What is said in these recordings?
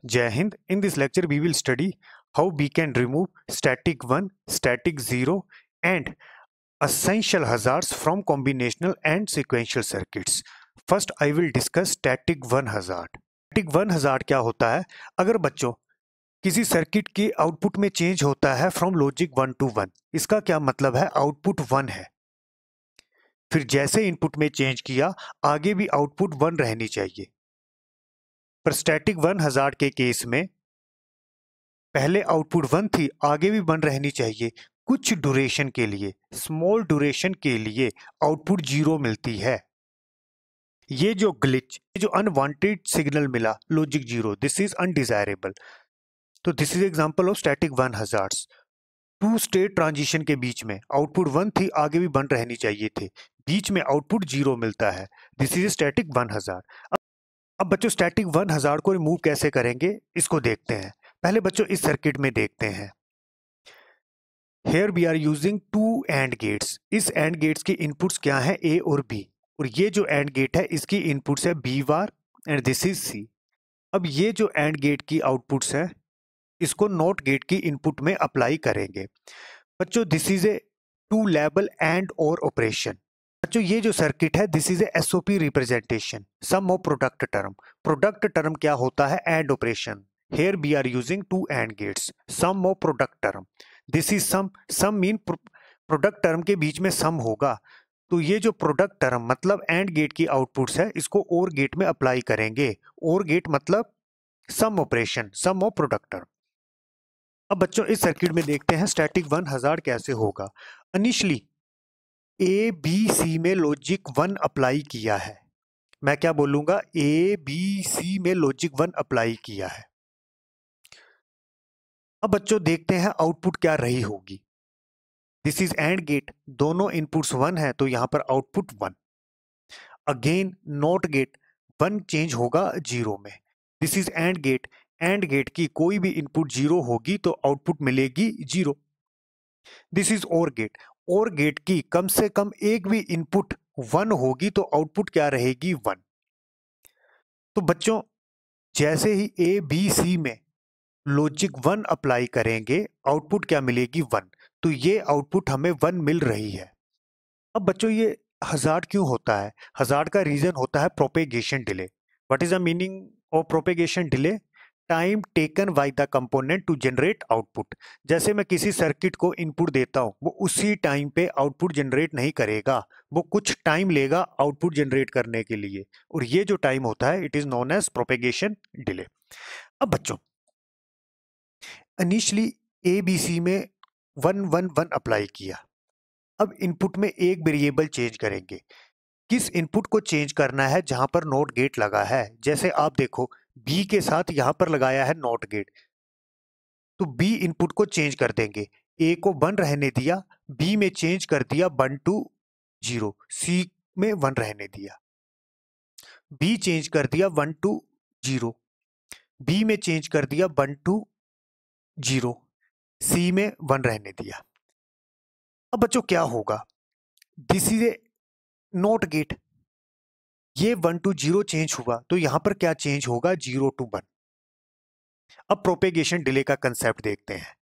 Jai Hind. In this lecture, we will study how we can remove static 1, static 0, and essential hazards from combinational and sequential circuits. First, I will discuss static 1 hazard. Static 1 hazard क्या होता है? अगर बच्चों किसी circuit के output में change होता है फ्रॉम लॉजिक 1 to 1, इसका क्या मतलब है? आउटपुट 1 है, फिर जैसे इनपुट में चेंज किया आगे भी आउटपुट 1 रहनी चाहिए। पर स्टैटिक 1 हज़ार्ड के केस में पहले आउटपुट 1 थी, आगे भी 1 रहनी चाहिए। कुछ ड्यूरेशन के लिए, स्मॉल ड्यूरेशन के लिए आउटपुट 0 मिलती है। ये जो ग्लिच, जो अनवांटेड सिग्नल मिला लॉजिक 0, दिस इज अनडिजायरेबल। तो this is example of static 1 hazards. Two state transition के बीच में आउटपुट 1 थी, आगे भी 1 रहनी चाहिए थे, बीच में आउटपुट 0 मिलता है। This is static 1 hazard. अब बच्चों स्टैटिक 1 हज़ार्ड को रिमूव कैसे करेंगे इसको देखते हैं। पहले बच्चों इस सर्किट में देखते हैं। Here we are using two AND gates. इस AND gates के इनपुट्स क्या हैं? A और B। और ये जो AND गेट है इसकी इनपुट्स है B bar and this is C। अब ये जो AND गेट की आउटपुट्स है इसको नॉट गेट की इनपुट में अप्लाई करेंगे। बच्चों this is a two level and और ऑपरेशन। बच्चों ये जो सर्किट है this is a SOP representation, sum of product term. Product term क्या होता है? And operation. Here we are using two AND gates, sum of product term. This is sum mean product term के बीच में सम होगा। तो ये जो प्रोडक्ट टर्म मतलब एंड गेट की आउटपुट्स है इसको और गेट में अप्लाई करेंगे। और गेट मतलब sum operation, sum of product term. अब बच्चों इस सर्किट में देखते हैं स्टैटिक 1 हज़ार्ड कैसे होगा। इनिशियली ABC में लॉजिक 1 अप्लाई किया है। मैं क्या बोलूंगा? ABC में लॉजिक 1 अप्लाई किया है। अब बच्चों देखते हैं आउटपुट क्या रही होगी। दिस इज एंड गेट, दोनों इनपुट्स 1 है तो यहां पर output 1। Again not gate, 1 change होगा 0 में। दिस इज एंड गेट की कोई भी इनपुट 0 होगी तो आउटपुट मिलेगी 0। दिस इज और गेट की कम से कम एक भी इनपुट 1 होगी तो आउटपुट क्या रहेगी? 1। तो बच्चों जैसे ही ABC में लॉजिक 1 अप्लाई करेंगे आउटपुट क्या मिलेगी? 1। तो ये आउटपुट हमें 1 मिल रही है। अब बच्चों ये हज़ार्ड क्यों होता है? हज़ार्ड का रीजन होता है propagation delay. What is the meaning of propagation delay? Time taken by the component to generate output. जैसे मैं किसी सर्किट को इनपुट देता हूं, वो उसी टाइम पे आउटपुट जनरेट नहीं करेगा, वो कुछ टाइम लेगा आउटपुट जनरेट करने के लिए, और ये जो टाइम होता है it is known as propagation delay. अब बच्चों इनिशियली ABC में 1 अप्लाई किया। अब इनपुट में एक वेरिएबल चेंज करेंगे। किस इनपुट को चेंज करना है? जहां पर नॉट गेट लगा है। जैसे आप देखो B के साथ यहां पर लगाया है नॉट गेट, तो B इनपुट को चेंज कर देंगे। A को 1 रहने दिया, B में चेंज कर दिया 1 to 0, C में 1 रहने दिया। B चेंज कर दिया 1 to 0, B में चेंज कर दिया 1 to 0, C में 1 रहने दिया। अब बच्चों क्या होगा? This is A not gate, ये 1 to 0 चेंज हुआ तो यहां पर क्या चेंज होगा? 0 to 1। अब प्रोपेगेशन डिले का कंसेप्ट देखते हैं।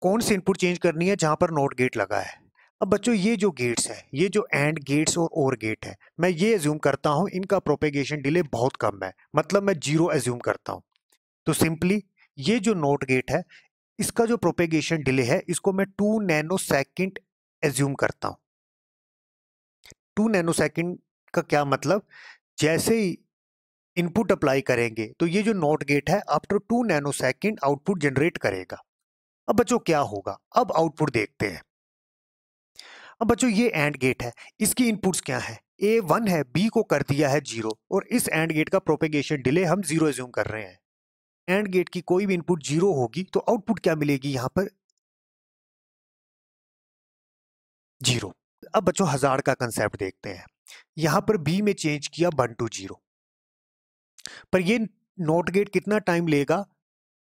कौन सी इनपुट चेंज करनी है? जहां पर नॉट गेट लगा है। अब बच्चों ये जो गेट्स हैं, ये जो एंड गेट्स और गेट है, मैं ये एज्यूम करता हूं इनका प्रोपेगेशन डिले बहुत कम है, मतलब मैं 0 एज्यूम करता हूं। तो सिंपली ये जो नॉट गेट है इसका जो प्रोपेगेशन डिले है इसको मैं 2 नैनो सेकेंड एज्यूम करता हूं। 2 नैनो सेकेंड का क्या मतलब? जैसे ही इनपुट अप्लाई करेंगे तो ये जो नॉट गेट है after 2 nano second output generate करेगा। अब बच्चों क्या होगा? अब आउटपुट देखते हैं। अब बच्चों ये एंड गेट है, इसकी इनपुट्स क्या है? A 1 है, B को कर दिया है 0, और इस एंड गेट का प्रोपेगेशन डिले हम 0 एज्यूम कर रहे हैं। एंड गेट की कोई भी इनपुट 0 होगी तो आउटपुट क्या मिलेगी? यहां पर 0। अब बच्चों हज़ार्ड का कंसेप्ट देखते हैं। यहां पर B में चेंज किया 1 to 0, पर ये नॉट गेट कितना टाइम लेगा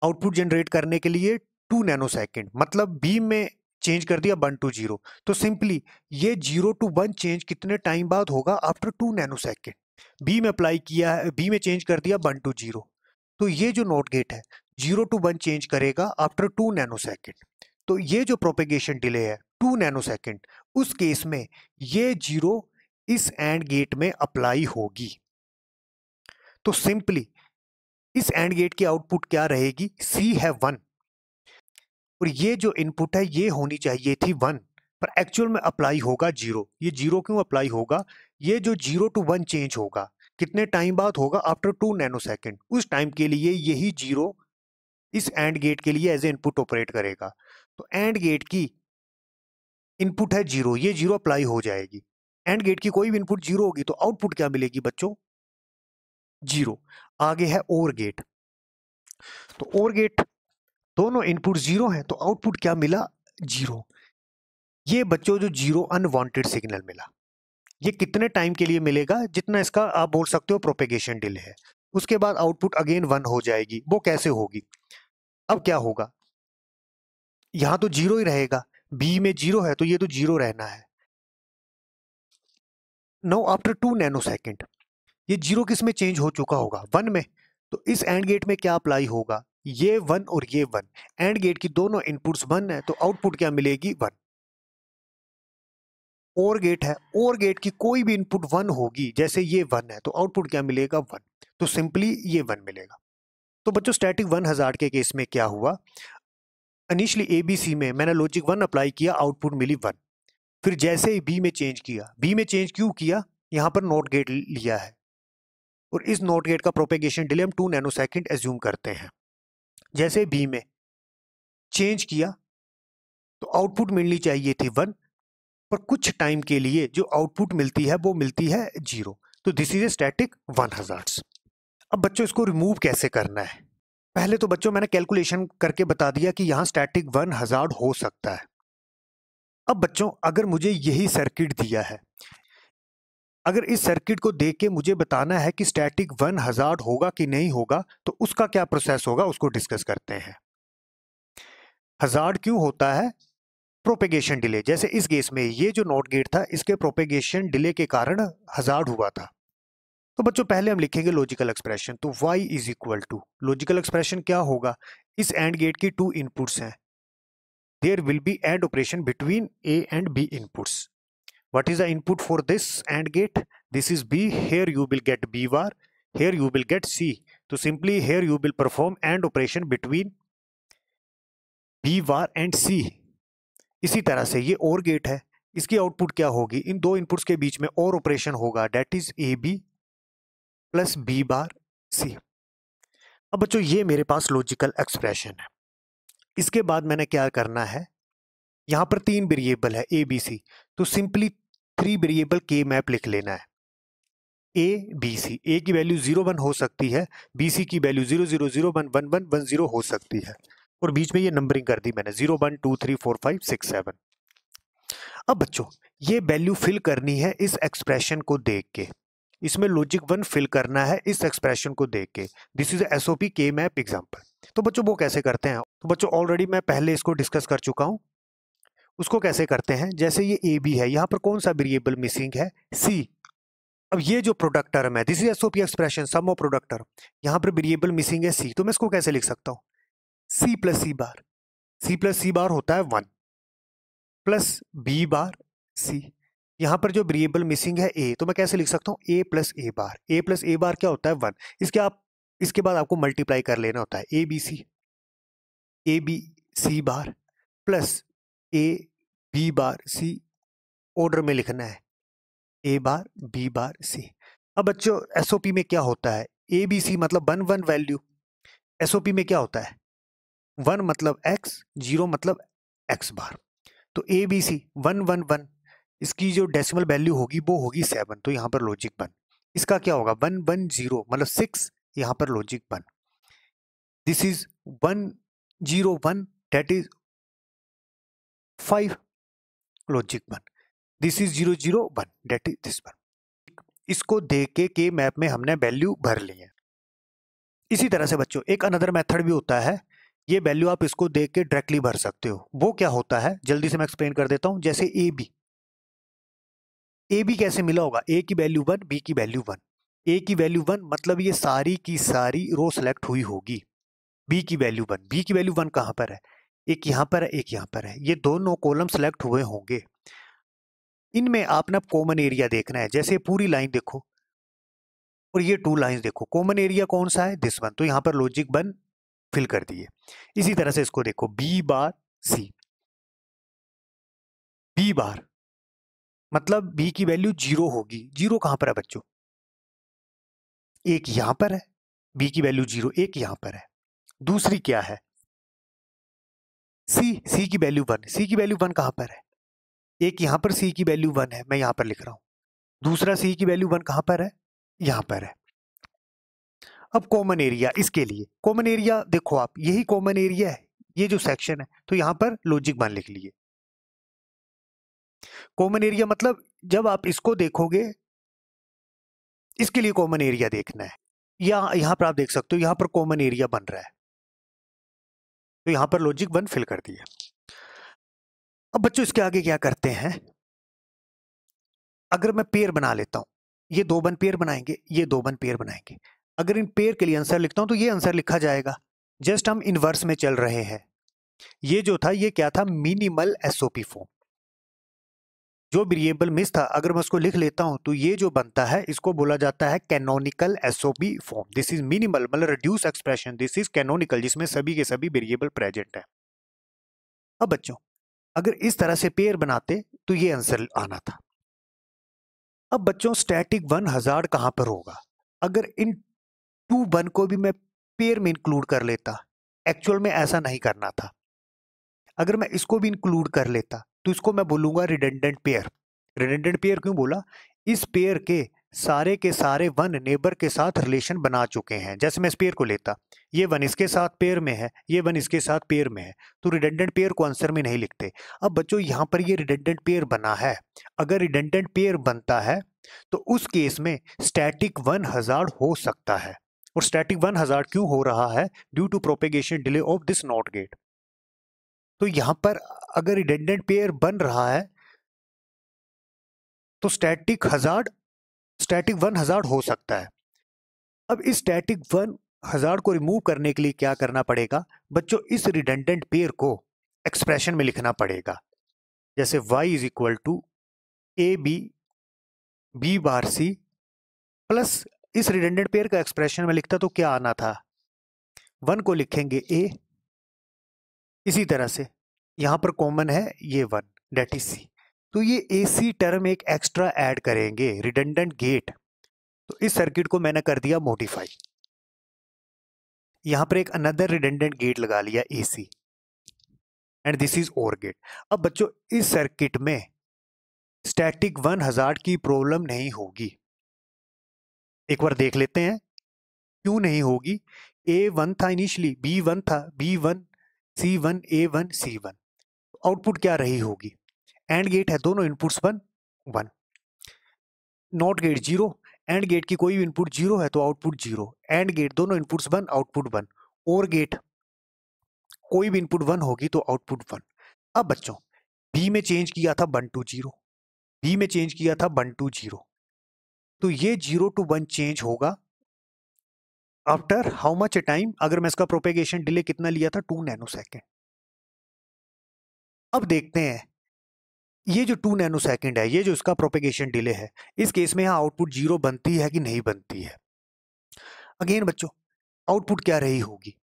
आउटपुट जनरेट करने के लिए? 2 नैनो सेकेंड, मतलब B में चेंज कर दिया 1 to 0, तो सिंपली ये 0 to 1 चेंज कितने टाइम बाद होगा? After 2 nano second. B में अप्लाई किया है, B में चेंज कर दिया 1 to 0, तो ये जो नॉट गेट है 0 to 1 चेंज करेगा आफ्टर 2 नैनोसेकेंड। तो ये जो प्रोपेगेशन डिले है 2 नैनोसेकेंड, उस केस में ये 0 इस एंड गेट में अप्लाई होगी। तो सिंपली इस एंड गेट की आउटपुट क्या रहेगी, C है 1 और ये जो इनपुट है ये होनी चाहिए थी 1, पर एक्चुअल में अप्लाई होगा 0। ये 0 क्यों अप्लाई होगा, ये जो 0 to 1 चेंज होगा कितने टाइम बाद होगा, आफ्टर 2 नैनोसेकेंड। उस टाइम के लिए यही 0 इस एंड गेट के लिए एज ए इनपुट ऑपरेट करेगा। तो एंड गेट की इनपुट है 0, ये 0 अप्लाई हो जाएगी। एंड गेट की कोई भी इनपुट 0 होगी तो आउटपुट क्या मिलेगी बच्चों, 0। आगे है और गेट। तो और गेट दोनों इनपुट 0 हैं तो आउटपुट क्या मिला, 0। ये बच्चों जो 0 अनवांटेड सिग्नल मिला, ये कितने टाइम के लिए मिलेगा, जितना इसका आप बोल सकते हो प्रोपेगेशन डिले है। उसके बाद आउटपुट अगेन 1 हो जाएगी। वो कैसे होगी, अब क्या होगा, यहां तो 0 ही रहेगा, बी में 0 है तो ये तो 0 रहना है। नाउ आफ्टर 2 नैनोसेकेंड ये 0 किस में चेंज हो चुका होगा, 1 में। तो इस एंड गेट में क्या अप्लाई होगा, ये 1 और ये 1। एंड गेट की दोनों इनपुट्स 1 है तो आउटपुट क्या मिलेगी, 1। और गेट है, और गेट की कोई भी इनपुट 1 होगी, जैसे ये 1 है तो आउटपुट क्या मिलेगा, 1। तो सिंपली ये 1 मिलेगा। तो बच्चों स्टैटिक 1 हजार्ड के केस में क्या हुआ, इनिशियली एबीसी में मैंने लॉजिक 1 अप्लाई किया, आउटपुट मिली 1। फिर जैसे ही बी में चेंज किया, बी में चेंज क्यों किया, यहां पर नॉट गेट लिया है और इस नॉट गेट का प्रोपेगेशन डिले हम 2 नैनोसेकंड एज्यूम करते हैं। जैसे बी में चेंज किया तो आउटपुट मिलनी चाहिए थी 1, पर कुछ टाइम के लिए जो आउटपुट मिलती है वो मिलती है 0। तो this is a static 1 hazards. अब बच्चों इसको रिमूव कैसे करना है, पहले तो बच्चों मैंने कैलकुलेशन करके बता दिया कि यहां स्टैटिक 1 हजार्ड हो सकता है। अब बच्चों अगर मुझे यही सर्किट दिया है, अगर इस सर्किट को देख के मुझे बताना है कि स्टैटिक 1 हजार्ड होगा कि नहीं होगा, तो उसका क्या प्रोसेस होगा उसको डिस्कस करते हैं। हजार्ड क्यों होता है, प्रोपेगेशन डिले। जैसे इस केस में ये जो नॉट गेट था इसके प्रोपेगेशन डिले के कारण हजार्ड हुआ था। तो बच्चों पहले हम लिखेंगे लॉजिकल एक्सप्रेशन। तो y is equal to, logical expression क्या होगा, इस एंड गेट की 2 इनपुट्स हैं, there will be and operation between a and b inputs. What is the input for this AND gate? This is B. Here you will get B bar. Here you will get C. So simply here you will perform AND operation between B bar and C. इसी तरह से ये OR gate है, इसकी output क्या होगी, इन दो inputs के बीच में OR ऑपरेशन होगा, that is AB plus B bar C। अब बच्चों ये मेरे पास लॉजिकल एक्सप्रेशन है। इसके बाद मैंने क्या करना है, यहां पर 3 वेरिएबल है ABC, तो सिंपली 3 वेरिएबल के मैप लिख लेना है। ए बी सी, ए की वैल्यू 0 1 हो सकती है, बी सी की वैल्यू 0 0 0 1 1 1 1 0 हो सकती है, और बीच में ये नंबरिंग कर दी मैंने 0 1 2 3 4 5 6 7। अब बच्चों ये वैल्यू फिल करनी है इस एक्सप्रेशन को देख के, इसमें लॉजिक 1 फिल करना है इस एक्सप्रेशन को देख के। दिस इज एसओपी के मैप एग्जांपल। तो बच्चों वो कैसे करते हैं, तो बच्चों ऑलरेडी मैं पहले इसको डिस्कस कर चुका हूं। उसको कैसे करते हैं, जैसे ये ए बी है, यहाँ पर कौन सा वेरिएबल मिसिंग है, सी। अब ये जो प्रोडक्ट टर्म है, this is SOP expression, sum of product term, यहाँ पर वेरिएबल मिसिंग है सी, तो मैं इसको कैसे लिख सकता हूँ, सी प्लस सी बार। सी प्लस सी बार होता है 1 प्लस बी बार सी। यहाँ पर जो वेरिएबल मिसिंग है ए, तो मैं कैसे लिख सकता हूँ, ए प्लस ए बार। ए प्लस ए बार क्या होता है 1। इसके बाद आपको मल्टीप्लाई कर लेना होता है, A B C bar plus A B bar C, order में लिखना है, ए बार बी बार सी। अब बच्चों एसओपी में क्या होता है, ए बी सी मतलब 1 1 वैल्यू, एसओपी में क्या होता है 1 मतलब x, 0 मतलब x बार। तो ए बी सी 1 1 1, इसकी जो डेसिमल वैल्यू होगी वो होगी 7, तो यहाँ पर लॉजिक 1। इसका क्या होगा 1 1 0 मतलब 6, यहाँ पर logic 1। This is 1 0 1 that is 5, logic 1। This is 0 0 1 that is this 1। इसको देख के मैप में हमने वैल्यू भर ली है। इसी तरह से बच्चों एक अनदर मेथड भी होता है, ये वैल्यू आप इसको देख के डायरेक्टली भर सकते हो। वो क्या होता है जल्दी से मैं एक्सप्लेन कर देता हूं। जैसे ए बी कैसे मिला होगा, ए की वैल्यू 1 बी की वैल्यू 1, ए की वैल्यू 1 मतलब ये सारी की सारी रो सेलेक्ट हुई होगी। बी की वैल्यू 1, बी की वैल्यू 1 कहाँ पर है? एक यहाँ पर है, एक यहाँ पर है, ये दोनों कॉलम सेलेक्ट हुए होंगे। इनमें आपने कॉमन एरिया देखना है। जैसे पूरी लाइन देखो और ये 2 लाइंस देखो, कॉमन एरिया कौन सा है? This one. तो यहाँ पर लॉजिक 1 फिल कर दिए। इसी तरह से इसको देखो, बी बार सी, बी बार मतलब बी की वैल्यू 0 होगी। 0 कहां पर है बच्चों? एक यहां पर है, बी की वैल्यू 0, एक यहां पर है। दूसरी क्या है? सी, सी की वैल्यू 1, सी की वैल्यू 1 कहां पर है? एक यहां पर सी की वैल्यू 1 है, मैं यहां पर लिख रहा हूं। दूसरा सी की वैल्यू 1 कहां पर है? यहां पर है। अब कॉमन एरिया, इसके लिए कॉमन एरिया देखो आप, यही कॉमन एरिया है, ये जो सेक्शन है, तो यहां पर लॉजिक 1 लिख लिए। कॉमन एरिया मतलब जब आप इसको देखोगे, इसके लिए कॉमन एरिया देखना है। या यहां पर आप देख सकते हो, यहां पर कॉमन एरिया बन रहा है, तो यहां पर लॉजिक 1 फिल कर दिया। अब बच्चों इसके आगे क्या करते हैं? अगर मैं पेयर बना लेता हूं, ये 2 बन पेयर बनाएंगे, ये 2 बन पेयर बनाएंगे। अगर इन पेयर के लिए आंसर लिखता हूं तो ये आंसर लिखा जाएगा। जस्ट हम इनवर्स में चल रहे हैं। ये जो था, ये क्या था? Minimal SOP form. जो वेरिएबल मिस था, अगर मैं उसको लिख लेता हूं तो ये जो बनता है, इसको बोला जाता है canonical SOP form. This is minimal मतलब reduce expression, this is canonical जिसमें सभी के सभी वेरिएबल प्रेजेंट है। अब बच्चों अगर इस तरह से पेयर बनाते तो ये आंसर आना था। अब बच्चों स्टैटिक 1 हजार्ड कहां पर होगा? अगर इन 2 1 को भी मैं पेयर में इंक्लूड कर लेता, एक्चुअल में ऐसा नहीं करना था। अगर मैं इसको भी इंक्लूड कर लेता तो इसको मैं बोलूंगा रिडंडेंट पेयर। रिडंडेंट पेयर क्यों बोला? इस पेयर के सारे 1 नेबर के साथ रिलेशन बना चुके हैं। जैसे मैं इस पेयर को लेता, ये 1 इसके साथ पेयर में है, ये 1 इसके साथ पेयर में है, तो रिडंडेंट पेयर को आंसर में नहीं लिखते। अब बच्चों यहाँ पर ये रिडंडेंट पेयर बना है। अगर रिडंडेंट पेयर बनता है तो उस केस में स्टैटिक 1 हजार्ड हो सकता है। और स्टैटिक 1 हजार्ड क्यों हो रहा है? Due to propagation delay of this not gate. तो यहां पर अगर रिडंडेंट पेयर बन रहा है तो स्टैटिक 1 हजार्ड हो सकता है। अब इस स्टैटिक 1 हजार्ड को रिमूव करने के लिए क्या करना पड़ेगा बच्चों? इस रिडंडेंट पेयर को एक्सप्रेशन में लिखना पड़ेगा। जैसे y is equal to A B B bar C plus, इस रिडंडेंट पेयर का एक्सप्रेशन में लिखता तो क्या आना था? 1 को लिखेंगे a, इसी तरह से यहां पर कॉमन है ये 1, डेट इज सी। तो ये AC टर्म एक एक्स्ट्रा ऐड करेंगे, रिडंडेंट गेट। तो इस सर्किट को मैंने कर दिया मॉडिफाई, यहां पर एक अनदर रिडंडेंट गेट लगा लिया AC, and this is OR gate. अब बच्चों इस सर्किट में स्टैटिक 1 हजार्ड की प्रॉब्लम नहीं होगी। एक बार देख लेते हैं क्यों नहीं होगी। A1 था इनिशियली, B1 था, B1 C1 A1 C1। Output क्या रही होगी? एंड गेट है, दोनों inputs 1 1, not gate 0। And gate की कोई भी इनपुट 0 है तो आउटपुट 0। एंड गेट दोनों इनपुट्स 1, आउटपुट 1। और गेट कोई भी इनपुट 1 होगी तो आउटपुट 1। अब बच्चों बी में चेंज किया था 1 to 0, बी में चेंज किया था 1 to 0, तो ये 0 to 1 चेंज होगा आफ्टर हाउ मच टाइम? अगर मैं इसका प्रोपेगेशन डिले कितना लिया था? 2 नैनो सेकेंड। अब देखते हैं ये जो 2 नैनो सेकेंड है, ये जो इसका प्रोपेगेशन डिले है, इस केस में यहाँ आउटपुट 0 बनती है कि नहीं बनती है? अगेन बच्चों आउटपुट क्या रही होगी?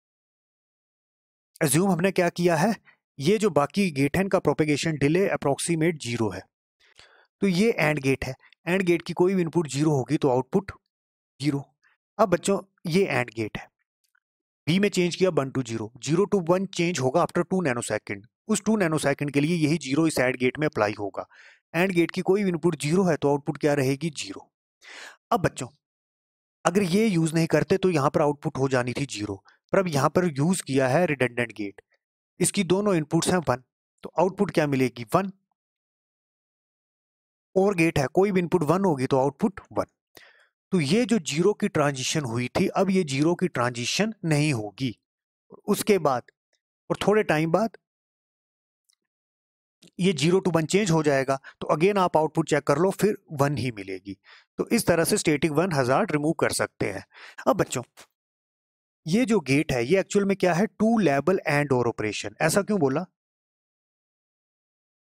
एज्यूम हमने क्या किया है, ये जो बाकी गेट है इनका प्रोपेगेशन डिले अप्रोक्सीमेट 0 है, तो ये एंड गेट है, एंड गेट की कोई भी इनपुट 0 होगी तो आउटपुट 0। अब बच्चों ये एंड गेट है, बी में चेंज किया 1 to 0, 0 to 1 चेंज होगा आफ्टर 2 नैनो सेकेंड। उस 2 नैनो सेकेंड के लिए यही 0 इस एंड गेट में अप्लाई होगा। एंड गेट की कोई भी इनपुट 0 है तो आउटपुट क्या रहेगी? 0। अब बच्चों अगर ये यूज नहीं करते तो यहां पर आउटपुट हो जानी थी 0, पर अब यहां पर यूज किया है रिडंडेंट गेट, इसकी दोनों इनपुट्स हैं 1, तो आउटपुट क्या मिलेगी? 1। और गेट है, कोई भी इनपुट 1 होगी तो आउटपुट 1। तो ये जो 0 की ट्रांजिशन हुई थी, अब ये 0 की ट्रांजिशन नहीं होगी। उसके बाद और थोड़े टाइम बाद ये 0 to 1 चेंज हो जाएगा, तो अगेन आप आउटपुट चेक कर लो, फिर 1 ही मिलेगी। तो इस तरह से स्टैटिक 1 हजार्ड रिमूव कर सकते हैं। अब बच्चों ये जो गेट है ये एक्चुअल में क्या है, टू लेवल एंड और ऑपरेशन। ऐसा क्यों बोला,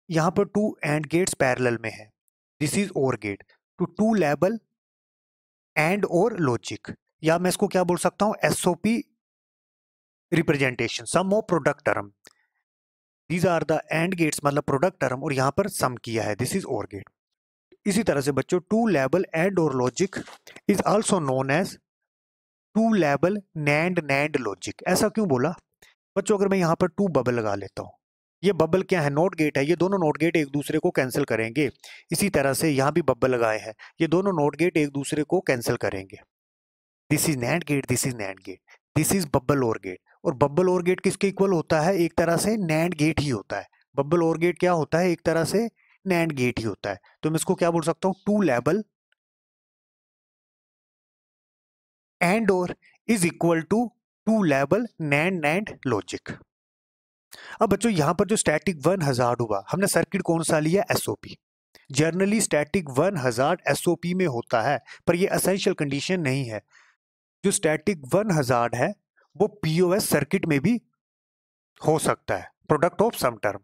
यहां पर टू एंड गेट्स पैरेलल में है, दिस इज और गेट, तो two level and or logic, या मैं इसको क्या बोल सकता हूं, SOP representation, sum of product term, these are the and gates मतलब प्रोडक्ट टर्म, और यहां पर सम किया है, दिस इज और गेट। इसी तरह से बच्चों two level and or logic is also known as two level NAND NAND logic. ऐसा क्यों बोला बच्चों, अगर मैं यहाँ पर टू बबल लगा लेता हूँ, ये बबल क्या है, नोट गेट है, ये दोनों नोट गेट एक दूसरे को कैंसिल करेंगे। इसी तरह से यहाँ भी बबल लगाए हैं, ये दोनों नोट गेट एक दूसरे को कैंसिल करेंगे। This is NAND gate, this is NAND gate, this is bubble or gate, और बबल और गेट किसके इक्वल होता है, एक तरह से नैंड गेट ही होता है। बबल और गेट क्या होता है, एक तरह से नैंड गेट ही होता है। तो मैं इसको क्या बोल सकता हूँ, two level and or is equal to two level NAND NAND logic. अब बच्चों यहां पर जो स्टैटिक 1 हजार्ड हुआ, हमने सर्किट कौन सा लिया, SOP. Generally static 1 hazard SOP में होता है, पर यह एसेंशियल कंडीशन नहीं है। जो स्टैटिक 1 हजार्ड है वो पीओएस सर्किट में भी हो सकता है, प्रोडक्ट ऑफ सम टर्म।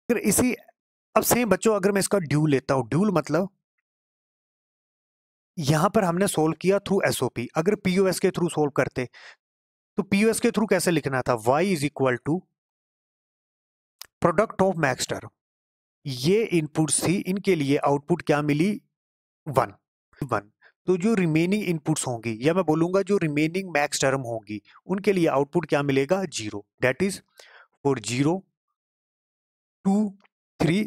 फिर इसी, अब सेम बच्चों अगर मैं इसका ड्यूल लेता हूं, ड्यूल मतलब यहां पर हमने सोल्व किया थ्रू एसओपी, अगर पीओएस के थ्रू सोल्व करते तो पीओएस के थ्रू कैसे लिखना था, y is equal to product of max term. ये इनपुट्स थी, इनके लिए आउटपुट क्या मिली, 1 1। तो जो रिमेनिंग इनपुट्स होंगी, या मैं बोलूंगा जो रिमेनिंग मैक्स टर्म होंगी, उनके लिए आउटपुट क्या मिलेगा, 0। That is for 0 2 3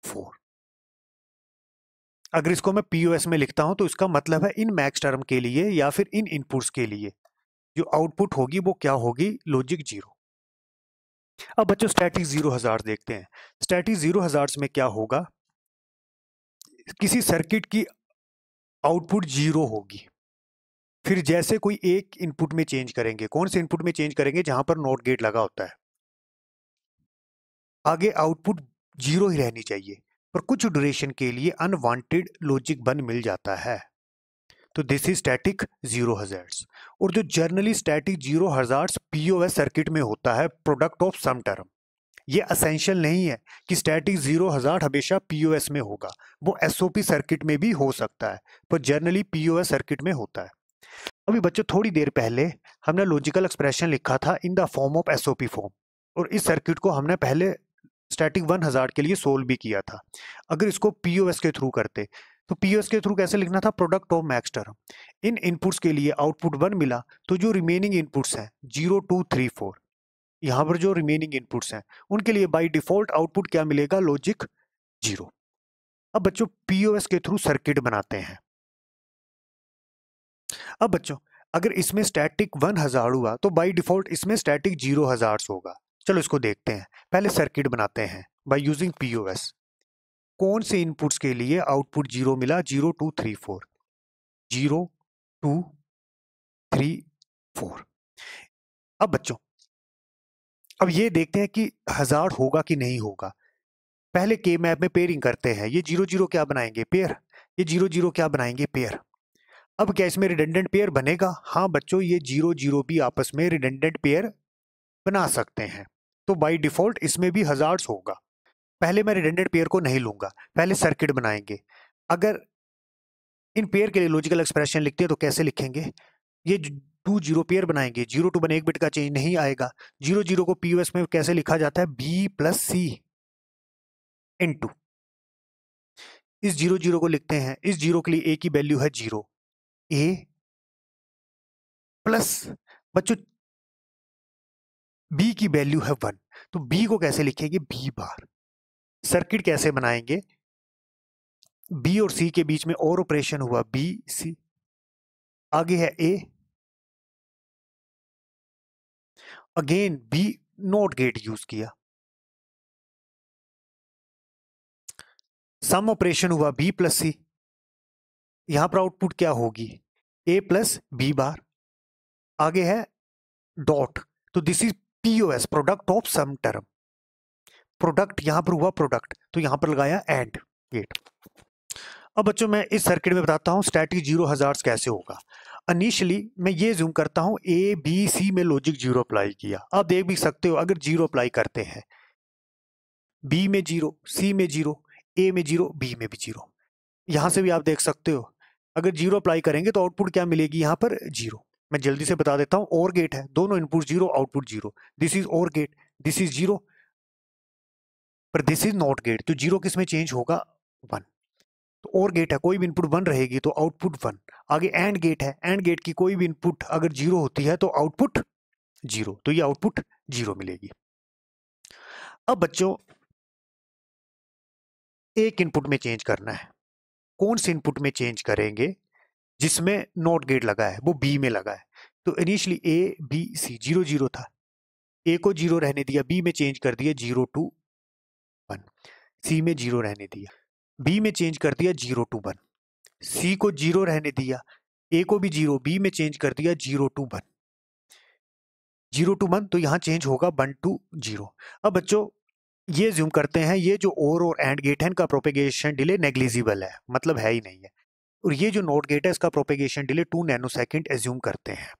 4। अगर इसको मैं पीओएस में लिखता हूं तो इसका मतलब है इन मैक्स टर्म के लिए या फिर इन इनपुट्स के लिए जो आउटपुट होगी वो क्या होगी, लॉजिक 0। अब बच्चों स्टैटिक 0 हजार्ड देखते हैं। स्टैटिक 0 हजार्ड्स में क्या होगा, किसी सर्किट की आउटपुट 0 होगी, फिर जैसे कोई एक इनपुट में चेंज करेंगे, कौन से इनपुट में चेंज करेंगे, जहां पर नॉट गेट लगा होता है, आगे आउटपुट 0 ही रहनी चाहिए, पर कुछ ड्यूरेशन के लिए अनवांटेड लॉजिक 1 मिल जाता है, तो दिस इज स्टैटिक 0 हजार्ड्स। और जो generally static 0 hazards POS circuit में होता है, प्रोडक्ट ऑफ सम टर्म, ये असेंशियल नहीं है कि स्टैटिक 0 हजार्ड हमेशा पीओएस में होगा, वो एसओपी सर्किट में भी हो सकता है, पर जनरली पीओएस सर्किट में होता है। अभी बच्चों थोड़ी देर पहले हमने लॉजिकल एक्सप्रेशन लिखा था in the form of SOP form, और इस सर्किट को हमने पहले स्टैटिक 1 हजार्ड के लिए सोल्व भी किया था। अगर इसको पीओएस के थ्रू करते तो पीओएस के थ्रू कैसे लिखना था, product of max term, in inputs के लिए आउटपुट 1 मिला, तो जो रिमेनिंग इनपुट्स हैं 0 2 3 4, यहाँ पर जो रिमेनिंग इनपुट्स हैं उनके लिए बाय डिफॉल्ट आउटपुट क्या मिलेगा, लॉजिक 0। अब बच्चों पीओएस के थ्रू सर्किट बनाते हैं। अब बच्चों अगर इसमें स्टैटिक 1 हजार्ड हुआ तो बाय डिफॉल्ट इसमें स्टैटिक 0 हजार्ड्स होगा। चलो इसको देखते हैं, पहले सर्किट बनाते हैं बाय यूजिंग पीओएस। कौन से इनपुट्स के लिए आउटपुट 0 मिला, 0 2 3 4, 0 2 3 4। अब बच्चों अब ये देखते हैं कि हजार्ड होगा कि नहीं होगा। पहले के मैप में पेयरिंग करते हैं, ये 0 0 क्या बनाएंगे, पेयर, ये 0 0 क्या बनाएंगे, पेयर। अब क्या इसमें रिडंडेंट पेयर बनेगा, हाँ बच्चों ये 0 0 भी आपस में रिडंडेंट पेयर बना सकते हैं, तो बाय डिफॉल्ट इसमें भी हजार्ड्स होगा। पहले मैं रिडंडेंट पेयर को नहीं लूंगा, पहले सर्किट बनाएंगे। अगर इन पेयर के लिए लॉजिकल एक्सप्रेशन लिखते हैं तो कैसे लिखेंगे, ये 2 0 पेयर बनाएंगे, 0 2 बने, एक बिट का चेंज नहीं आएगा। 0 0 को पीओएस में कैसे लिखा जाता है, बी प्लस सी इनटू, इस 0 0 को लिखते हैं, इस 0 के लिए ए की वैल्यू है 0, ए प्लस बच्चों बी की वैल्यू है 1, तो बी को कैसे लिखेंगे, बी बार। सर्किट कैसे बनाएंगे, बी और सी के बीच में और ऑपरेशन हुआ, बी सी, आगे है A, again B not gate use किया, सम ऑपरेशन हुआ बी प्लस सी, यहां पर आउटपुट क्या होगी, ए प्लस बी बार, आगे है डॉट, तो this is POS, product of sum term. Product यहां पर हुआ प्रोडक्ट, तो यहां पर लगाया एंड गेट। अब बच्चों मैं इस सर्किट में बताता हूँ स्टैटिक जीरो हजार्ड्स कैसे होगा। इनिशियली मैं ये जूम करता हूँ, ए बी सी में लॉजिक जीरो अप्लाई किया। आप देख भी सकते हो अगर जीरो अप्लाई करते हैं, बी में जीरो, सी में जीरो, ए में जीरो, बी में भी जीरो, यहाँ से भी आप देख सकते हो अगर जीरो अप्लाई करेंगे तो आउटपुट क्या मिलेगी यहाँ पर, जीरो। मैं जल्दी से बता देता हूँ, और गेट है, दोनों input zero output zero, this is or gate, this is zero, पर दिस इज नॉट गेट, तो जीरो किस में चेंज होगा, वन। तो और गेट है, कोई भी इनपुट वन रहेगी तो आउटपुट वन। आगे एंड गेट है, एंड गेट की कोई भी इनपुट अगर जीरो होती है तो आउटपुट जीरो, तो ये आउटपुट जीरो मिलेगी। अब बच्चों एक इनपुट में चेंज करना है, कौन से इनपुट में चेंज करेंगे, जिसमें नॉट गेट लगा है वो बी में लगा है। तो initially A B C zero zero था, ए को जीरो रहने दिया, बी में चेंज कर दिया जीरो टू वन, सी में जीरो रहने दिया, बी में चेंज कर दिया जीरो टू वन, सी को जीरो रहने दिया, ए को भी जीरो, बी में चेंज कर दिया zero to one, zero to one, तो यहाँ चेंज होगा वन टू जीरो। अब बच्चों ये ज्यूम करते हैं ये जो और एंड गेट है इनका प्रोपेगेशन डिले नेग्लिजिबल है, मतलब है ही नहीं है, और ये जो नोट गेट है इसका propagation delay 2 nano second assume करते हैं।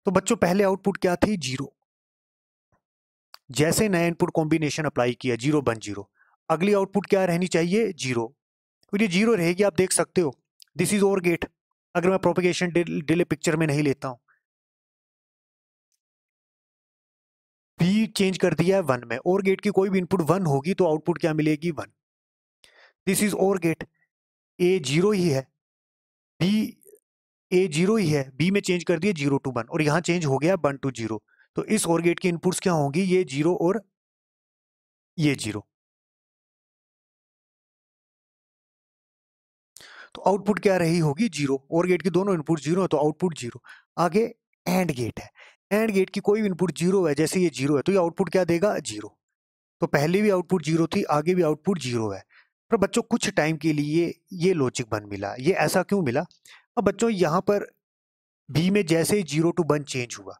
तो बच्चों पहले आउटपुट क्या थी, जीरो, जैसे नया इनपुट कॉम्बिनेशन अप्लाई किया जीरो वन जीरो, अगली आउटपुट क्या रहनी चाहिए, जीरो, और ये जीरो रहेगी, आप देख सकते हो दिस इज और गेट। अगर मैं प्रोपेगेशन डिले पिक्चर में नहीं लेता हूं, बी चेंज कर दिया है वन में, और गेट की कोई भी इनपुट वन होगी तो आउटपुट क्या मिलेगी, one, this is or gate, A zero ही है, बी ए जीरो ही है, बी में चेंज कर दिया जीरो टू वन, और यहाँ चेंज हो गया वन टू जीरो, तो इस और गेट की इनपुट्स क्या होंगी, ये जीरो और ये जीरो, तो आउटपुट क्या रही होगी, जीरो, और गेट की दोनों इनपुट जीरो है तो आउटपुट जीरो। आगे एंड गेट है, एंड गेट की कोई भी इनपुट जीरो है, जैसे ये जीरो है तो ये आउटपुट क्या देगा, जीरो, तो पहले भी आउटपुट जीरो थी, आगे भी आउटपुट जीरो है। पर बच्चों कुछ टाइम के लिए ये लॉजिक बन मिला, ये ऐसा क्यों मिला, अब बच्चों यहाँ पर बी में जैसे ही जीरो टू वन चेंज हुआ,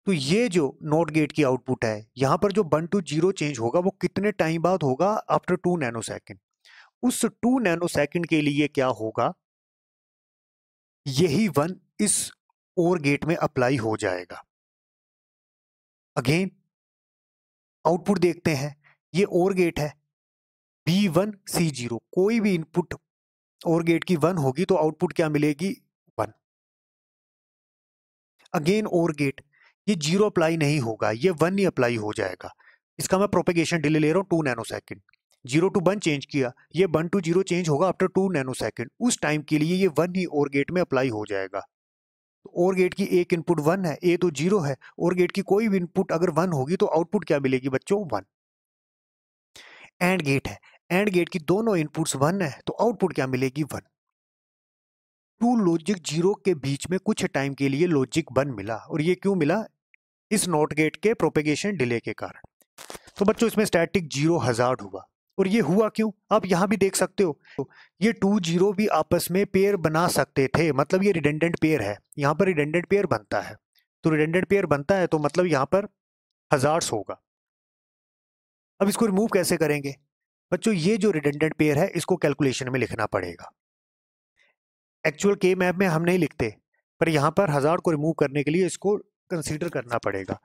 तो ये जो नॉट गेट की आउटपुट है यहाँ पर जो वन टू जीरो चेंज होगा वो कितने टाइम बाद होगा, आफ्टर 2 नैनो सेकेंड। उस 2 नैनो सेकेंड के लिए क्या होगा, यही वन इस और गेट में अप्लाई हो जाएगा। अगेन आउटपुट देखते हैं, ये और गेट है, बी वन सी जीरो, कोई भी इनपुट और गेट की वन होगी तो आउटपुट क्या मिलेगी, वन। अगेन और गेट, ये जीरो अप्लाई नहीं होगा, ये वन ही अप्लाई हो जाएगा, इसका मैं प्रोपेगेशन डिले ले रहा हूँ 2 नैनो सेकेंड, जीरो टू वन चेंज किया, ये वन टू जीरो चेंज होगा आफ्टर 2 नैनो सेकेंड, उस टाइम के लिए ये वन ही और गेट में अप्लाई हो जाएगा। और गेट की एक इनपुट वन है, ए तो जीरो है, और गेट की कोई भी इनपुट अगर वन होगी तो आउटपुट क्या मिलेगी बच्चों, वन। एंड गेट है, एंड गेट की दोनों इनपुट्स वन है तो आउटपुट क्या मिलेगी, वन। टू लॉजिक जीरो के बीच में कुछ टाइम के लिए लॉजिक वन मिला, और ये क्यों मिला, इस नॉट गेट के प्रोपेगेशन डिले के कारण। तो बच्चों इसमें स्टैटिक जीरो हजार्ड हुआ, और ये हुआ क्यों, आप यहां भी देख सकते हो ये टू जीरो भी आपस में पेयर बना सकते थे, मतलब ये रिडंडेंट पेयर है, यहाँ पर रिडंडेंट पेयर बनता है, तो रिडंडेंट पेयर बनता है तो मतलब यहाँ पर हजार्ड्स होगा। अब इसको रिमूव कैसे करेंगे बच्चों, ये जो रिडंडेंट पेयर है इसको कैलकुलेशन में लिखना पड़ेगा। एक्चुअल के मैप में हम नहीं लिखते, पर यहाँ पर हजार्ड को रिमूव करने के लिए इसको कंसीडर करना पड़ेगा।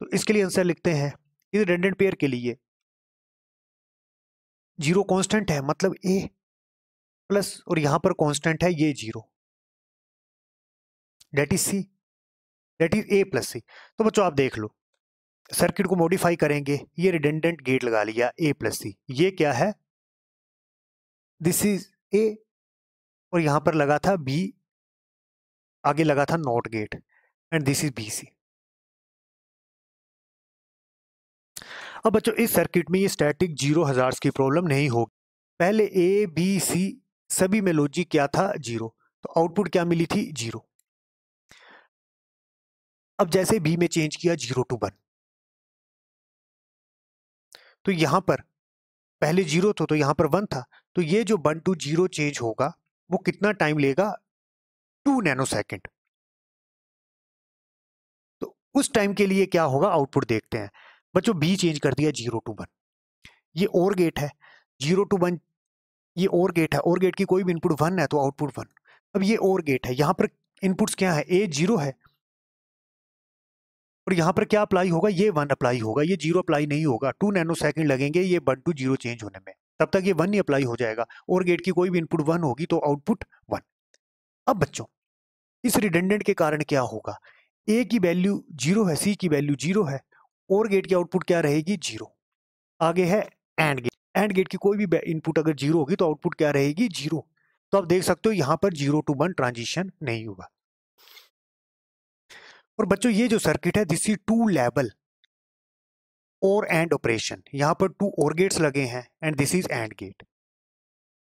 तो इसके लिए आंसर लिखते हैं, इस रिडंडेंट पेयर के लिए जीरो कांस्टेंट है, मतलब ए प्लस, और यहां पर कांस्टेंट है ये zero, that is C, that is A plus C. तो बच्चों आप देख लो, सर्किट को मॉडिफाई करेंगे, ये रिडंडेंट गेट लगा लिया ए प्लस सी, ये क्या है, दिस इज ए, और यहां पर लगा था बी, आगे लगा था not gate, and this is B C. अब बच्चों इस सर्किट में ये स्टैटिक जीरो हजार्ड्स की प्रॉब्लम नहीं होगी, पहले ए बी सी सभी में लॉजिक क्या था, जीरो, तो आउटपुट क्या मिली थी, जीरो। अब जैसे बी में चेंज किया जीरो टू वन, तो यहां पर पहले जीरो तो यहां पर वन था, तो ये जो वन टू जीरो चेंज होगा वो कितना टाइम लेगा, 2 नैनो सेकेंड। तो उस टाइम के लिए क्या होगा, आउटपुट देखते हैं। बच्चों बी चेंज कर दिया जीरो टू वन, ये और गेट है, 0 to 1 ये और गेट है, और गेट की कोई भी इनपुट 1 है तो आउटपुट 1। अब ये और गेट है, यहाँ पर इनपुट्स क्या है, ए 0 है और यहाँ पर क्या अप्लाई होगा, ये 1 अप्लाई होगा, ये 0 अप्लाई नहीं होगा। 2 नैनो सेकंड लगेंगे ये 1 to 0 चेंज होने में, तब तक ये 1 ही अप्लाई हो जाएगा। और गेट की कोई भी इनपुट 1 होगी तो आउटपुट 1। अब बच्चों इस रिडंडेंट के कारण क्या होगा, ए की वैल्यू 0 है, सी की वैल्यू 0 है, और गेट की आउटपुट क्या रहेगी 0। आगे है एंड गेट, एंड गेट की कोई भी इनपुट अगर 0 होगी तो आउटपुट क्या रहेगी 0। तो आप देख सकते हो यहाँ पर 0 to 1 ट्रांजिशन नहीं हुआ। और बच्चों ये जो सर्किट है this is 2 level or and operation, यहाँ पर 2 और गेट्स लगे हैं and this is and gate,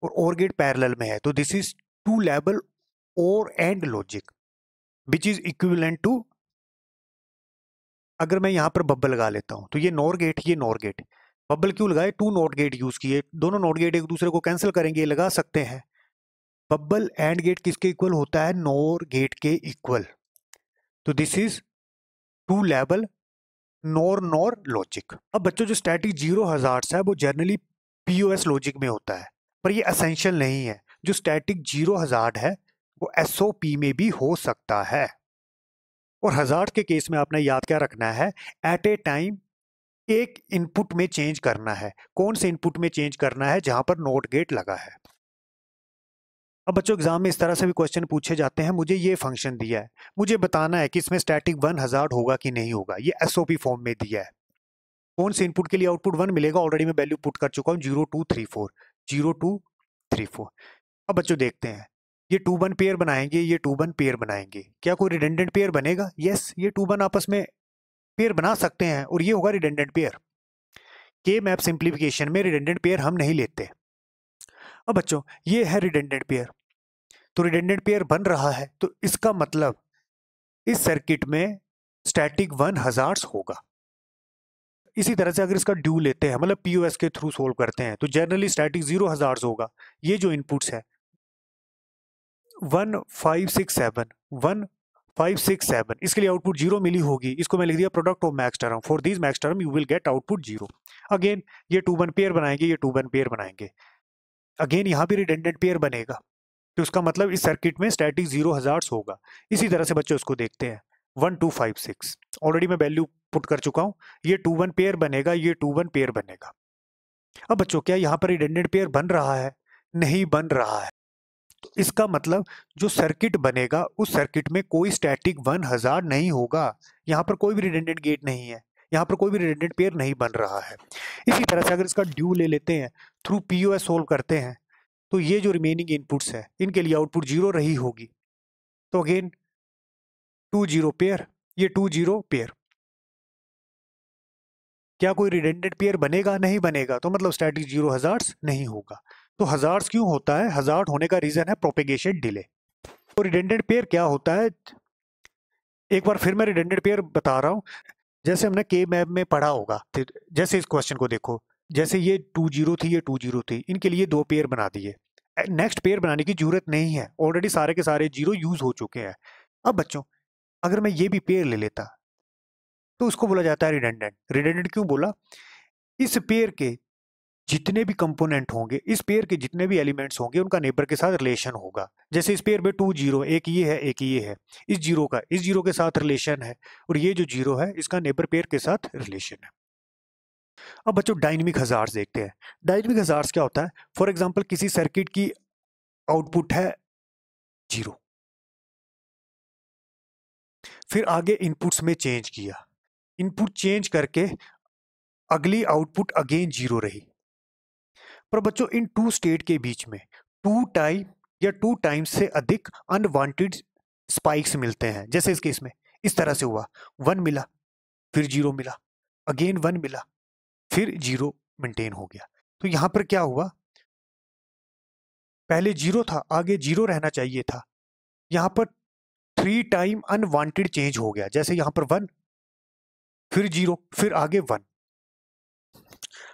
or gate parallel में है तो this is 2 level or and logic which is equivalent to, अगर मैं यहाँ पर बब्बल लगा लेता हूँ तो ये नॉर गेट, ये नॉर गेट। बब्बल क्यों लगाए, 2 नॉट गेट यूज किए, दोनों नॉट गेट एक दूसरे को कैंसिल करेंगे, लगा सकते हैं। बब्बल एंड गेट किसके इक्वल होता है, नॉर गेट के इक्वल। तो this is 2 level nor nor logic. अब बच्चों जो स्टैटिक 0 हजार्ड्स है वो जनरली पीओएस लॉजिक में होता है, पर ये एसेंशियल नहीं है। जो स्टैटिक 0 हजार्ड है वो एसओपी में भी हो सकता है। और हजार्ड के केस में आपने याद क्या रखना है, एट ए टाइम एक इनपुट में चेंज करना है। कौन से इनपुट में चेंज करना है, जहां पर नॉट गेट लगा है। अब बच्चों एग्जाम में इस तरह से भी क्वेश्चन पूछे जाते हैं, मुझे ये फंक्शन दिया है, मुझे बताना है कि इसमें स्टैटिक 1 हजार्ड होगा कि नहीं होगा। ये एसओपी फॉर्म में दिया है, कौन से इनपुट के लिए आउटपुट 1 मिलेगा, ऑलरेडी मैं वैल्यू पुट कर चुका हूँ 0 2 3 4 0 2 3 4। अब बच्चों देखते हैं, ये 2 1 पेयर बनाएंगे, ये 2 1 पेयर बनाएंगे, क्या कोई रिडंडेंट पेयर बनेगा। यस, ये 2 1 आपस में पेयर बना सकते हैं और ये होगा रिडंडेंट पेयर। के मैप सिंप्लीफिकेशन में रिडंडेंट पेयर हम नहीं लेते। अब बच्चों ये है रिडंडेंट पेयर, तो रिडंडेंट पेयर बन रहा है तो इसका मतलब इस सर्किट में स्टैटिक 1 हजार्ड्स होगा। इसी तरह से अगर इसका ड्यू लेते हैं, मतलब पीओएस के थ्रू सोल्व करते हैं, तो जनरली स्टैटिक 0 हजार्ड्स होगा। ये जो इनपुट्स है 1 5 6 7 1 5 6 7, इसके लिए आउटपुट 0 मिली होगी, इसको मैं लिख दिया product of max term, for this max term you will get output 0। Again ये 2 1 पेयर बनाएंगे, ये 2 1 पेयर बनाएंगे, अगेन यहाँ भी रिडंडेंट पेयर बनेगा, तो उसका मतलब इस सर्किट में स्टैटिक 0 हजार्ड्स होगा। इसी तरह से बच्चों इसको देखते हैं 1 2 5 6, ऑलरेडी मैं वैल्यू पुट कर चुका हूँ, ये 2 1 पेयर बनेगा, ये 2 1 पेयर बनेगा। अब बच्चों क्या यहाँ पर रिडंडेंट पेयर बन रहा है, नहीं बन रहा है, तो इसका मतलब जो सर्किट बनेगा उस सर्किट में कोई स्टैटिक 1 हजार्ड नहीं होगा। यहाँ पर कोई भी रिडंडेंट गेट नहीं है, यहाँ पर कोई भी रिडंडेंट पेयर नहीं बन रहा है। इसी तरह से अगर इसका ड्यू ले लेते हैं, थ्रू पीओएस सोल्व करते हैं, तो ये जो रिमेनिंग इनपुट्स है इनके लिए आउटपुट 0 रही होगी, तो अगेन 2 0 पेयर, ये 2 0 पेयर। क्या कोई रिडंडेंट पेयर बनेगा, नहीं बनेगा, तो मतलब स्टैटिक 0 हजार्ड्स नहीं होगा। तो हजार्ड्स क्यों होता है, हजार्ड होने का रीजन है प्रोपेगेशन डिले। तो रिडंडेंट पेयर क्या होता है, एक बार फिर मैं रिडंडेंट पेयर बता रहा हूँ, जैसे हमने के मैप में पढ़ा होगा। जैसे इस क्वेश्चन को देखो, जैसे ये 2 0 थी, ये 2 0 थी, इनके लिए 2 पेयर बना दिए, नेक्स्ट पेयर बनाने की जरूरत नहीं है, ऑलरेडी सारे के सारे 0 यूज हो चुके हैं। अब बच्चों अगर मैं ये भी पेयर ले लेता तो उसको बोला जाता है रिडंडेंट। रिडंडेंट क्यों बोला, इस पेयर के जितने भी कंपोनेंट होंगे, इस पेयर के जितने भी एलिमेंट्स होंगे उनका नेबर के साथ रिलेशन होगा। जैसे इस पेयर में 2 0, एक ये है एक ये है, इस जीरो के साथ रिलेशन है, और ये जो 0 है इसका नेबर पेयर के साथ रिलेशन है। अब बच्चों डायनेमिक हजार्ड्स देखते हैं। डायनेमिक हजार्ड्स क्या होता है, फॉर एग्जांपल किसी सर्किट की आउटपुट है 0, फिर आगे इनपुट्स में चेंज किया, इनपुट चेंज करके अगली आउटपुट अगेन 0 रही। पर बच्चों इन 2 स्टेट के बीच में 2 टाइम या 2 टाइम्स से अधिक अनवांटेड स्पाइक्स मिलते हैं। जैसे इस केस में इस तरह से हुआ, 1 मिला, फिर 0 मिला, अगेन 1 मिला, फिर 0 मेंटेन हो गया। तो यहां पर क्या हुआ, पहले 0 था, आगे 0 रहना चाहिए था, यहां पर 3 टाइम अनवांटेड चेंज हो गया। जैसे यहां पर 1, फिर 0, फिर आगे 1।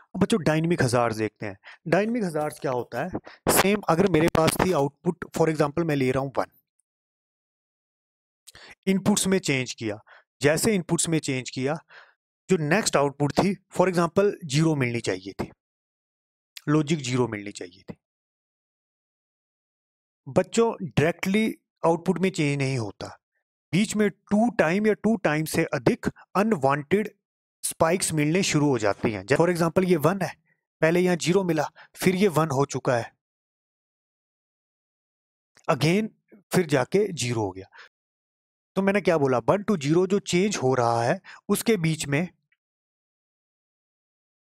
अब बच्चों डायनेमिक हजार्ड्स देखते हैं। डायनेमिक हजार्ड्स क्या होता है, सेम अगर मेरे पास थी आउटपुट, फॉर एग्जांपल मैं ले रहा हूं 1, इनपुट्स में चेंज किया, जैसे इनपुट्स में चेंज किया जो नेक्स्ट आउटपुट थी फॉर एग्जांपल 0 मिलनी चाहिए थी, लॉजिक 0 मिलनी चाहिए थी। बच्चों डायरेक्टली आउटपुट में चेंज नहीं होता, बीच में 2 टाइम या 2 टाइम से अधिक अनवांटेड स्पाइक्स मिलने शुरू हो जाती हैं। फॉर एग्जांपल ये 1 है, पहले यहाँ 0 मिला, फिर ये 1 हो चुका है, अगेन फिर जाके 0 हो गया। तो मैंने क्या बोला, 1 to 0 जो चेंज हो रहा है उसके बीच में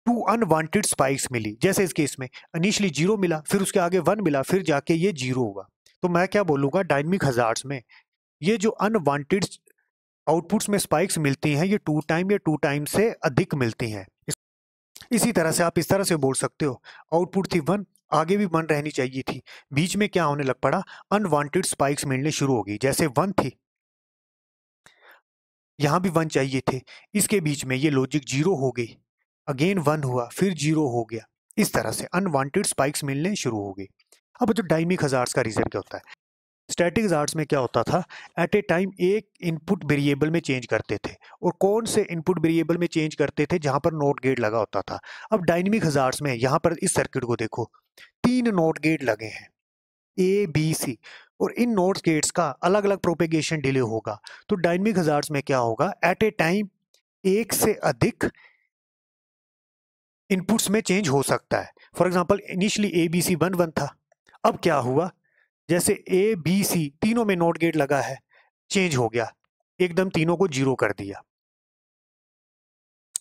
2 अनवांटेड स्पाइक्स मिली। जैसे इस केस में इनिशियली 0 मिला, फिर उसके आगे 1 मिला, फिर जाके ये 0 हुआ। तो मैं क्या बोलूंगा, डायनेमिक हजार्ड्स में ये जो अनवांटेड आउटपुट्स में स्पाइक्स मिलती हैं, ये 2 टाइम या 2 टाइम से अधिक मिलती हैं। इसी तरह से आप इस तरह से बोल सकते हो, आउटपुट थी 1, आगे भी 1 रहनी चाहिए थी, बीच में क्या होने लग पड़ा, अनवांटेड स्पाइक्स मिलने शुरू हो गई। जैसे 1 थी, यहाँ भी 1 चाहिए थे, इसके बीच में ये लॉजिक 0 हो गई, अगेन 1 हुआ, फिर 0 हो गया। इस तरह से अनवांटेड स्पाइक्स मिलने शुरू हो गई। अब जो डायनेमिक हजार्ड्स का रीजन क्या होता है, स्टैटिक हजार्ड्स में क्या होता था, एट ए टाइम एक इनपुट वेरिएबल में चेंज करते थे, और कौन से इनपुट वेरिएबल में चेंज करते थे, जहां पर नॉट गेट लगा होता था। अब डायनेमिक हजार्ड्स में यहाँ पर इस सर्किट को देखो, 3 नॉट गेट लगे हैं, ए बी सी, और इन नोट गेट्स का अलग अलग प्रोपेगेशन डिले होगा। तो डायनेमिक हजार्ड्स में क्या होगा, एट ए टाइम एक से अधिक इनपुट्स में चेंज हो सकता है। For example initially A B C 1 1 था, अब क्या हुआ, जैसे ए बी सी तीनों में नोट गेट लगा है, चेंज हो गया, एकदम तीनों को 0 कर दिया।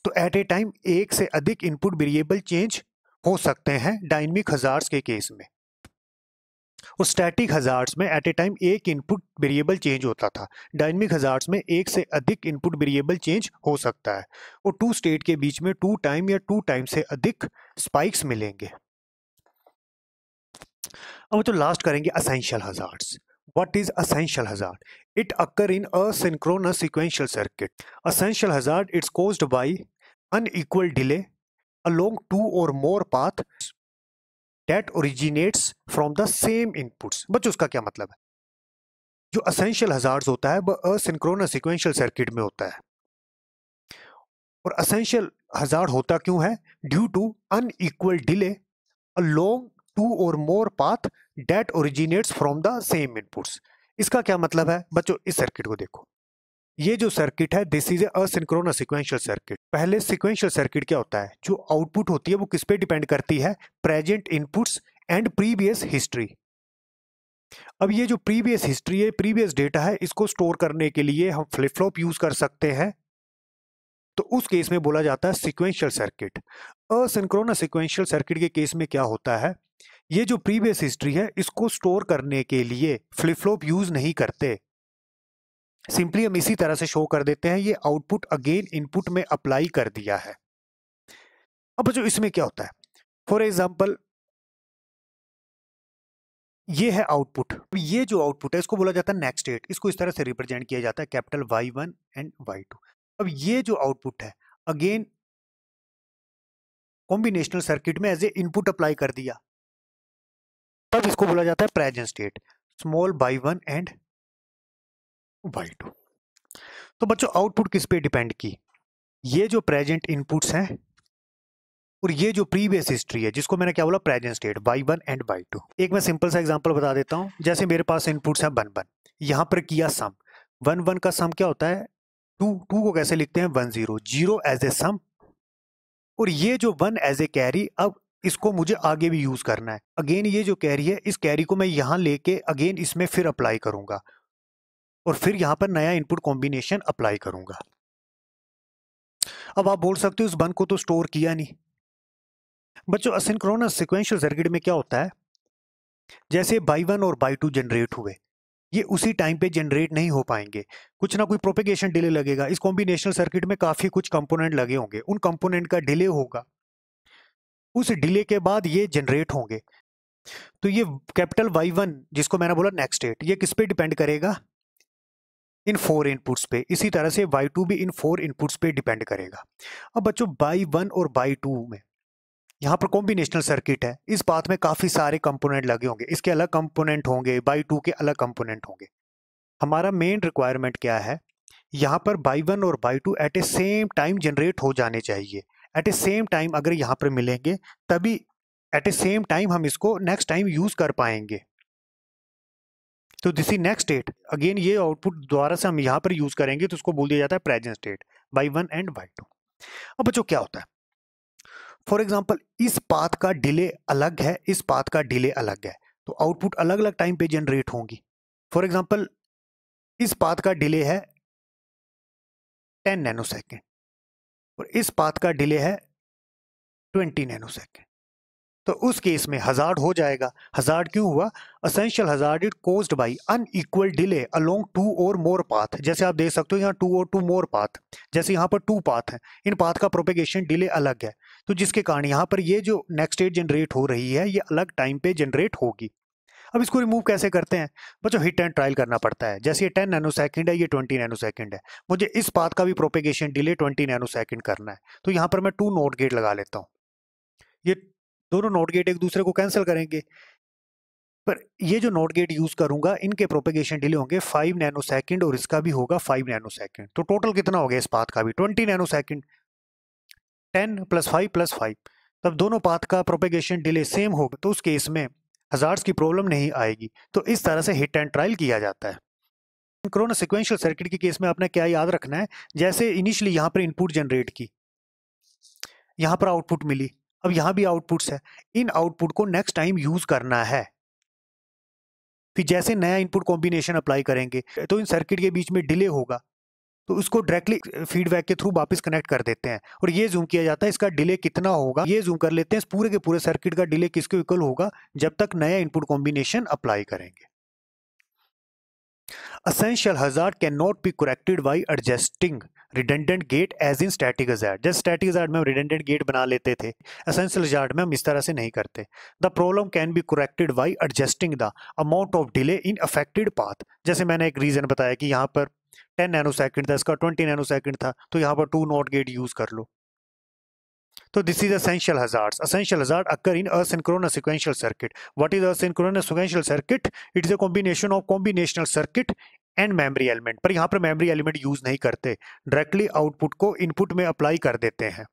तो एट ए टाइम एक से अधिक इनपुट वेरिएबल चेंज हो सकते हैं डायनेमिक हजार्ड्स के केस में। और स्टैटिक हजार्ड्स में एट ए टाइम एक इनपुट वेरिएबल चेंज होता था, डायनेमिक हजार्ड्स में एक से अधिक इनपुट वेरिएबल चेंज हो सकता है, और 2 स्टेट के बीच में 2 टाइम या 2 टाइम से अधिक स्पाइक्स मिलेंगे। अब तो लास्ट करेंगे essential hazards. What is essential hazard? It occur in asynchronous sequential circuit. Essential hazard it's caused by unequal delay along 2 or more paths that originates from the same inputs. बच्चों उसका क्या मतलब है, जो essential hazards होता है वह asynchronous sequential circuit में होता है। और essential hazard होता क्यों है, due to unequal delay along 2 or more path that originates from the same inputs. इसका क्या मतलब है बच्चों, इस सर्किट को देखो, ये जो सर्किट है this is asynchronous sequential circuit. पहले सीक्वेंशियल सर्किट क्या होता है, जो आउटपुट होती है वो किस पे डिपेंड करती है, present inputs and previous history. अब ये जो प्रीवियस हिस्ट्री है, प्रीवियस डेटा है, इसको स्टोर करने के लिए हम फ्लिप फ्लॉप यूज कर सकते हैं, तो उस केस में बोला जाता है sequential circuit. Asynchronous sequential circuit के केस में क्या होता है, ये जो प्रीवियस हिस्ट्री है इसको स्टोर करने के लिए फ्लिप फ्लॉप यूज नहीं करते, सिंपली हम इसी तरह से शो कर देते हैं, ये आउटपुट अगेन इनपुट में अप्लाई कर दिया है। अब जो इसमें क्या होता है, फॉर एग्जांपल ये है आउटपुट, ये जो आउटपुट है इसको बोला जाता है नेक्स्ट स्टेट, इसको इस तरह से रिप्रेजेंट किया जाता है कैपिटल Y1 एंड Y2। अब ये जो आउटपुट है अगेन कॉम्बिनेशनल सर्किट में एज ए इनपुट अप्लाई कर दिया, तब इसको बोला जाता है present state, small Y1 and Y2। तो बच्चों आउटपुट किस पे डिपेंड की, ये जो प्रेजेंट इनपुट्स हैं और ये जो प्रीवियस हिस्ट्री है जिसको मैंने क्या बोला present state, Y1 and Y2। एक मैं सिंपल सा एग्जांपल बता देता हूं, जैसे मेरे पास इनपुट्स हैं 1 1, यहां पर किया सम, 1 1 का सम क्या होता है 2, 2 को कैसे लिखते हैं 1 0, 0 एज ए सम, और ये जो 1 एज ए कैरी, अब इसको मुझे आगे भी यूज करना है, अगेन ये जो कैरी है इस कैरी को मैं यहां लेके अगेन इसमें फिर अप्लाई करूंगा, और फिर यहां पर नया इनपुट कॉम्बिनेशन अप्लाई करूंगा। अब आप बोल सकते हो उस 1 को तो स्टोर किया नहीं। बच्चों असिंक्रोनस सीक्वेंशियल सर्किट में क्या होता है, जैसे Y1 और Y2 जनरेट हुए, ये उसी टाइम पे जनरेट नहीं हो पाएंगे, कुछ ना कोई प्रोपेगेशन डिले लगेगा। इस कॉम्बिनेशनल सर्किट में काफी कुछ कंपोनेंट लगे होंगे, उन कंपोनेंट का डिले होगा, उस डिले के बाद ये जनरेट होंगे। तो ये कैपिटल Y1 जिसको मैंने बोला नेक्स्ट स्टेट, ये किस पे डिपेंड करेगा, इन 4 इनपुट्स पे। इसी तरह से Y2 भी इन 4 इनपुट्स पे डिपेंड करेगा। अब बच्चों Y1 और Y2 में यहाँ पर कॉम्बिनेशनल सर्किट है, इस पाथ में काफी सारे कंपोनेंट लगे होंगे, इसके अलग कंपोनेंट होंगे, Y2 के अलग कंपोनेंट होंगे। हमारा मेन रिक्वायरमेंट क्या है, यहाँ पर Y1 और Y2 एट ए सेम टाइम जनरेट हो जाने चाहिए। एट ए सेम टाइम अगर यहाँ पर मिलेंगे तभी एट ए सेम टाइम हम इसको नेक्स्ट टाइम यूज कर पाएंगे। तो this is next state, again ये आउटपुट दोबारा से हम यहाँ पर यूज करेंगे तो उसको बोल दिया जाता है present state, y1 and y2। अब बच्चों क्या होता है, फॉर एग्जाम्पल इस पाथ का डिले अलग है, इस पाथ का डिले अलग है, तो आउटपुट अलग अलग टाइम पे जनरेट होंगी। फॉर एग्जाम्पल इस पाथ का डिले है 10 नैनो सेकेंड और इस पाथ का डिले है 20 नैनो सेकेंड, तो उस केस में हजार्ड हो जाएगा। हजार्ड क्यों हुआ, essential hazard it caused by unequal delay along two or more path. जैसे आप देख सकते हो यहाँ टू और टू मोर पाथ, जैसे यहाँ पर टू पाथ है, इन पाथ का प्रोपेगेशन डिले अलग है, तो जिसके कारण यहाँ पर ये जो नेक्स्ट स्टेट जनरेट हो रही है ये अलग टाइम पे जनरेट होगी। अब इसको रिमूव कैसे करते हैं बच्चों, हिट एंड ट्रायल करना पड़ता है। जैसे ये 10 नैनो सेकंड है, ये 20 नैनो सेकंड है, मुझे इस पाथ का भी प्रोपेगेशन डिले 20 नैनो सेकंड करना है, तो यहाँ पर मैं 2 नोट गेट लगा लेता हूँ। ये दोनों नोट गेट एक दूसरे को कैंसिल करेंगे, पर ये जो नोट गेट यूज करूंगा इनके प्रोपेगेशन डिले होंगे 5 नैनो सेकंड और इसका भी होगा 5 नैनो सेकंड, तो टोटल कितना हो गया इस पाथ का भी 20 नैनो सेकंड, 10 प्लस 5 प्लस 5, तब दोनों पाथ का प्रोपेगेशन डिले सेम होगा, तो उस केस में हजार्ड्स की प्रॉब्लम नहीं आएगी। तो इस तरह से हिट एंड ट्रायल किया जाता है। सिंक्रोनस सीक्वेंशियल सर्किट के केस में आपने क्या याद रखना है, जैसे इनिशियली यहाँ पर इनपुट जनरेट की, यहाँ पर आउटपुट मिली, अब यहाँ भी आउटपुट्स है, इन आउटपुट को नेक्स्ट टाइम यूज करना है। फिर जैसे नया इनपुट कॉम्बिनेशन अप्लाई करेंगे तो इन सर्किट के बीच में डिले होगा, तो उसको डायरेक्टली फीडबैक के थ्रू वापस कनेक्ट कर देते हैं और ये जूम किया जाता है इसका डिले कितना होगा, ये जूम कर लेते हैं इस पूरे के पूरे सर्किट का डिले किसके इक्वल होगा जब तक नया इनपुट कॉम्बिनेशन अप्लाई करेंगे। Essential hazard cannot be corrected by adjusting redundant gate as in static hazard। जैसे static hazard में हम redundant gate बना लेते थे, essential hazard में हम इस तरह से नहीं करते। The problem can be corrected by adjusting the amount of delay in affected path। जैसे मैंने एक रीजन बताया कि यहाँ पर 10 नैनो सेकंड था, इसका 20 नैनो सेकंड था, तो यहाँ पर 2 नॉट गेट यूज कर लो। So this is essential hazards. Essential hazard occur in asynchronous sequential circuit. What is asynchronous sequential circuit? It is a combination of combinational circuit and memory element. पर यहाँ पर memory element use नहीं करते, directly output को input में apply कर देते हैं।